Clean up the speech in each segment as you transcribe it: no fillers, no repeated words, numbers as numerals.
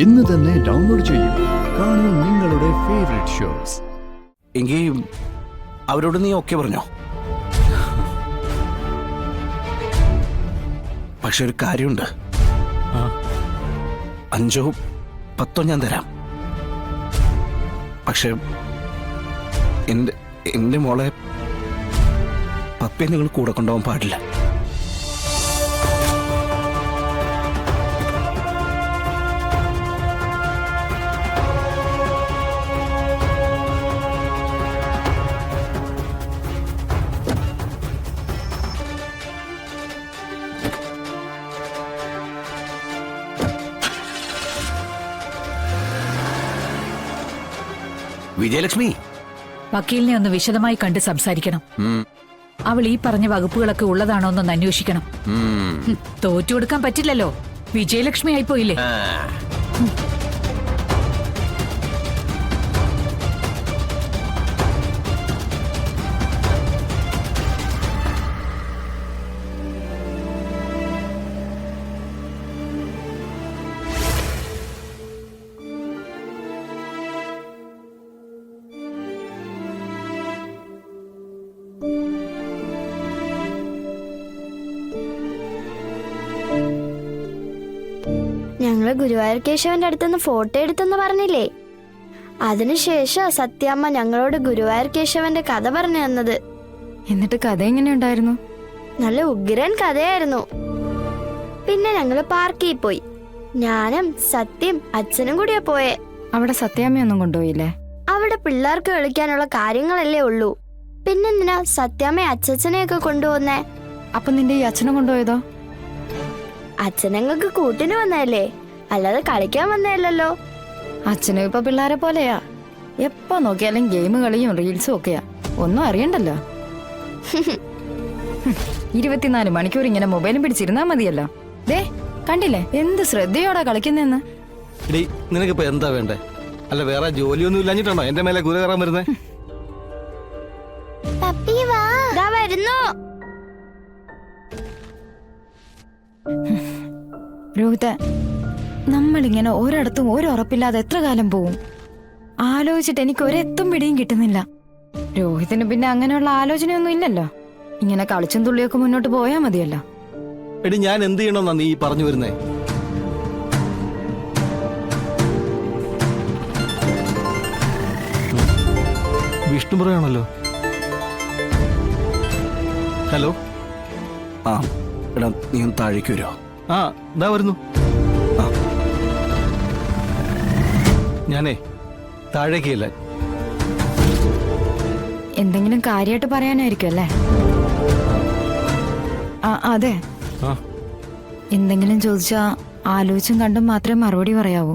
ഇന്ന് തന്നെ ഡൗൺലോഡ് ചെയ്യൂ. കാണൂ നിങ്ങളുടെ ഫേവറേറ്റ് ഷോസ്. എങ്കിൽ അവരോട് നീ ഓക്കെ പറഞ്ഞോ? പക്ഷെ ഒരു കാര്യമുണ്ട്. 5 or 10 ഞാൻ തരാം. പക്ഷെ എന്റെ മോളെ പപ്പയെ നിങ്ങൾ കൂടെ കൊണ്ടുപോകാൻ പാടില്ല. വിജയലക്ഷ്മി, വക്കീലിനെ ഒന്ന് വിശദമായി കണ്ട് സംസാരിക്കണം. അവൾ ഈ പറഞ്ഞ വകുപ്പുകളൊക്കെ ഉള്ളതാണോ എന്നൊന്ന് അന്വേഷിക്കണം. തോറ്റു കൊടുക്കാൻ പറ്റില്ലല്ലോ, വിജയലക്ഷ്മി ആയിപ്പോയില്ലേ. ഞങ്ങള് ഗുരുവായൂർ കേശവന്റെ അടുത്തുനിന്ന് ഫോട്ടോ എടുത്തെന്ന് പറഞ്ഞില്ലേ? അതിനുശേഷം സത്യാമ്മ ഞങ്ങളോട് ഗുരുവായൂർ കേശവന്റെ കഥ പറഞ്ഞു തന്നത്. എന്നിട്ട് കഥ എങ്ങനെയുണ്ടായിരുന്നു? നല്ല ഉഗ്രൻ കഥയായിരുന്നു. പിന്നെ ഞങ്ങള് പാർക്കിൽ പോയി. ഞാനും സത്യം അച്ഛനും കൂടിയാ പോയെ. അവിടെ സത്യാമ്മയൊന്നും കൊണ്ടുപോയില്ലേ? അവിടെ പിള്ളേർക്ക് കളിക്കാനുള്ള കാര്യങ്ങളല്ലേ ഉള്ളൂ. പിന്നെന്തിനാ സത്യാമ്മ അച്ഛനെയൊക്കെ കൊണ്ടുപോന്നേ? അപ്പൊ നിന്റെ ഈ അച്ഛനെ കൊണ്ടുപോയതോ? അച്ഛനങ്ങൾക്ക് കൂട്ടിന് വന്നതല്ലേ, അല്ലാതെ കളിക്കാൻ വന്നതല്ലോ. അച്ഛനും ഇപ്പൊ പിള്ളേരെ പോലെയാ, എപ്പോ നോക്കിയാലും ഗെയിം കളിയും റീൽസും ഒക്കെയാ. ഒന്നും അറിയണ്ടല്ലോ. 24 മണിക്കൂർ ഇങ്ങനെ മൊബൈലും പിടിച്ചിരുന്നാ മതിയല്ലോ. ദേ കണ്ടില്ലേ എന്ത് ശ്രദ്ധയോടാ കളിക്കുന്നെന്ന്. നിനക്കിപ്പോ എന്താ വേണ്ടേ? അല്ല വേറെ ജോലിയൊന്നും ഇല്ലാഞ്ഞിട്ടാണോ എന്റെ മേലെ ഗുരു കയറാൻ വരുന്നേ? വരുന്നു രോഹിത, നമ്മളിങ്ങനെ ഒരിടത്തും ഒരുറപ്പില്ലാതെ എത്ര കാലം പോവും? ആലോചിച്ചിട്ട് എനിക്ക് ഒരെത്തും പിടിയും കിട്ടുന്നില്ല. രോഹിതിന് പിന്നെ അങ്ങനെയുള്ള ആലോചനയൊന്നും ഇല്ലല്ലോ. ഇങ്ങനെ കളിച്ചും തുള്ളിയൊക്കെ മുന്നോട്ട് പോയാ മതിയല്ലോ. എടി ഞാൻ എന്ത് ചെയ്യണമെന്നാ നീ പറഞ്ഞു വരുന്നേ? വിഷ്ണുപുരയാണല്ലോ. ഹലോ. ആ എടാ, നീ ഒന്ന് താഴേക്ക് വരുമോ? ആ ഇതാ വരുന്നു. ഞാനേ താഴേക്കല്ല. എന്തെങ്കിലും കാര്യമായിട്ട് പറയാനായിരിക്കും അല്ലേ? അതെ. എന്തെങ്കിലും ചോദിച്ചാ ആലോചിച്ചും കണ്ടും മാത്രമേ മറുപടി പറയാവൂ.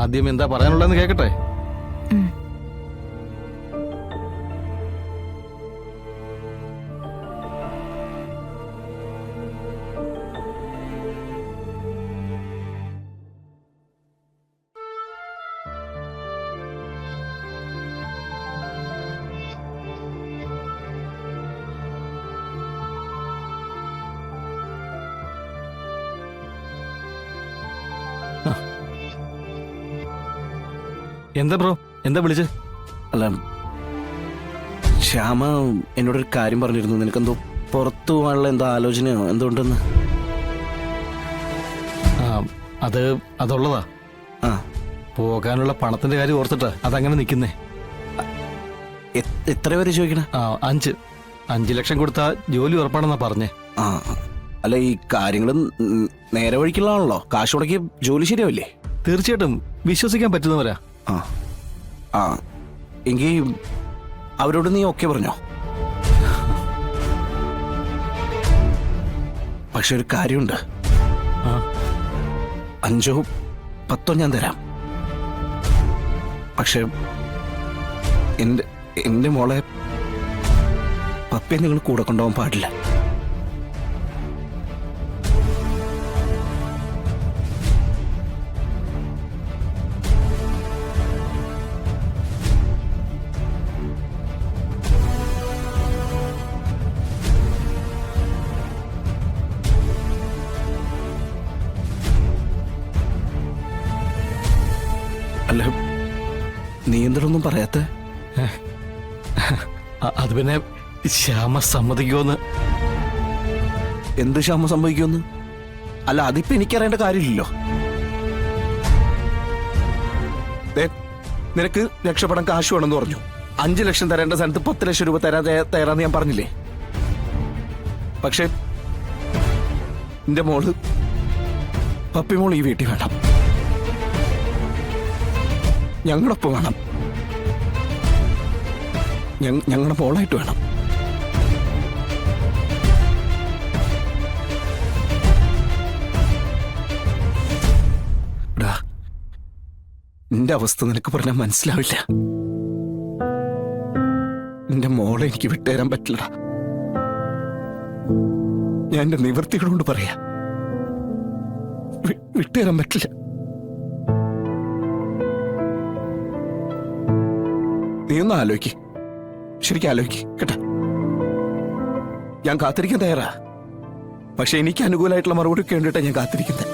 ആദ്യം എന്താ പറയാനുള്ളതെന്ന് കേക്കട്ടെ. എന്താ ബ്രോ, എന്താ വിളിച്ച്? അല്ല ശ്യാമ എന്നോടൊരു കാര്യം പറഞ്ഞിരുന്നു. നിനക്കെന്തോ പുറത്തു പോകാനുള്ള എന്തോ ആലോചനയോ എന്തുകൊണ്ടെന്ന്. അതുള്ളതാ. പോകാനുള്ള പണത്തിന്റെ കാര്യം ഓർത്തിട്ടാ അതങ്ങനെ നിൽക്കുന്നേ. എത്ര പേര് ചോദിക്കണേ? 5 ലക്ഷം കൊടുത്താ ജോലി ഉറപ്പാണെന്നാ പറഞ്ഞേ. അല്ല ഈ കാര്യങ്ങളും നേരെ വഴിക്കുള്ളതാണല്ലോ. കാശ് മുടക്കിയ ജോലി ശരിയാവില്ലേ? തീർച്ചയായിട്ടും വിശ്വസിക്കാൻ പറ്റുന്നവരാ. എങ്കിൽ അവരോട് നീ ഓക്കെ പറഞ്ഞോ? പക്ഷെ ഒരു കാര്യമുണ്ട്. 5 or 10 ഞാൻ തരാം. പക്ഷെ എന്റെ മോളെ പപ്പയെ നിങ്ങൾ കൂടെ കൊണ്ടുപോകാൻ പാടില്ല. അല്ല, നീ എന്തിനൊന്നും പറയാത്ത? അത് പിന്നെ ശ്യാമ സമ്മതിക്കുമെന്ന്. എന്ത് ശ്യാമ സംഭവിക്കുമെന്ന്? അല്ല, അതിപ്പോ എനിക്കറിയേണ്ട കാര്യമില്ലല്ലോ. നിനക്ക് രക്ഷപ്പെടാൻ കാശ് വേണമെന്ന് പറഞ്ഞു. 5 ലക്ഷം തരേണ്ട സ്ഥാനത്ത് 10 ലക്ഷം രൂപ തരാൻ തയ്യാറാന്ന് ഞാൻ പറഞ്ഞില്ലേ? പക്ഷെ എന്റെ മോള് പപ്പിമോൾ ഈ വീട്ടിൽ വേണം, ഞങ്ങളൊപ്പം വേണം, ഞങ്ങളുടെ മോളായിട്ട് വേണം. നിന്റെ അവസ്ഥ നിനക്ക് പറഞ്ഞാൽ മനസ്സിലാവില്ല. നിന്റെ മോളെ എനിക്ക് വിട്ടുതരാൻ പറ്റില്ലടാ. ഞാൻ എന്റെ നിവൃത്തികളോട് പറയാ, വിട്ടുതരാൻ പറ്റില്ല. നീ ഒന്ന് ആലോചിക്ക്, ശരിക്കും ആലോചിക്ക് കേട്ടാ. ഞാൻ കാത്തിരിക്കാൻ തയ്യാറാ, പക്ഷെ എനിക്ക് അനുകൂലമായിട്ടുള്ള മറുപടി ഒക്കെ വേണ്ടിയിട്ടാണ് ഞാൻ കാത്തിരിക്കുന്നത്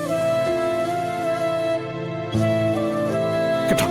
കേട്ടോ.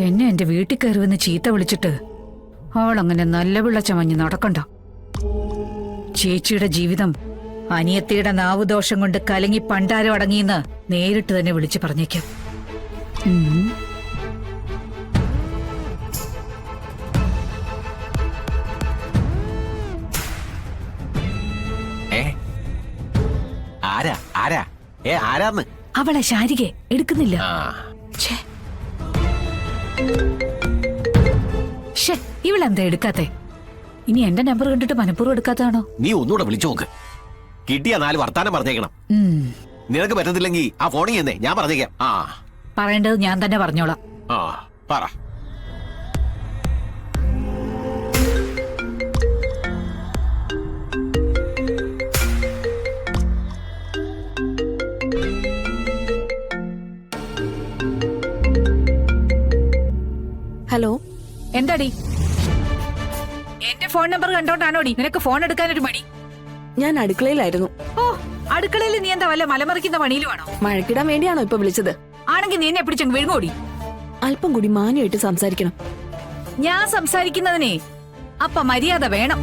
എന്നെ എന്റെ വീട്ടിൽ കയറുവെന്ന് ചീത്ത വിളിച്ചിട്ട് അവളങ്ങനെ നല്ല പിള്ള ചമഞ്ഞ് നടക്കണ്ട. ചേച്ചിയുടെ ജീവിതം അനിയത്തിയുടെ നാവുദോഷം കൊണ്ട് കലങ്ങി പണ്ടാരം അടങ്ങിയെന്ന് നേരിട്ട് തന്നെ വിളിച്ചു പറഞ്ഞേക്കാം. ആരാന്ന്? അവളെ ശാരികെ എടുക്കുന്നില്ല. ഇവളെന്താ എടുക്കാത്തെ? ഇനി എന്റെ നമ്പർ കണ്ടിട്ട് മനഃപൂർവ്വം എടുക്കാത്തതാണോ? നീ ഒന്നുകൂടെ വിളിച്ചു നോക്ക്. കിട്ടിയ 4 വർത്താനം പറഞ്ഞേക്കണം. നിനക്ക് പറ്റത്തില്ലെങ്കിൽ ആ ഫോണിൽ എന്നേ ഞാൻ പറഞ്ഞേക്കാം. പറയേണ്ടത് ഞാൻ തന്നെ പറഞ്ഞോളാം. പറ. ഹലോ, എന്താടി? എന്റെ ഫോൺ നമ്പർ കണ്ടോണ്ടാണോടി നിനക്ക് ഫോൺ എടുക്കാനൊരു മടി? ഞാൻ അടുക്കളയിലായിരുന്നു. ഓ, അടുക്കളയിൽ നീ എന്താ വല്ല മലമറിക്കുന്ന പണിയിലുമാണോ? മഴക്കിടാൻ വേണ്ടിയാണോ ഇപ്പൊ വിളിച്ചത്? ആണെങ്കിൽ നീ എന്നെ പിടിച്ചങ്ങ് വിഴുങ്ങോടി. അല്പം കൂടി മാന്യമായിട്ട് സംസാരിക്കണം. ഞാൻ സംസാരിക്കുന്നതിനെ അപ്പ മര്യാദ വേണം.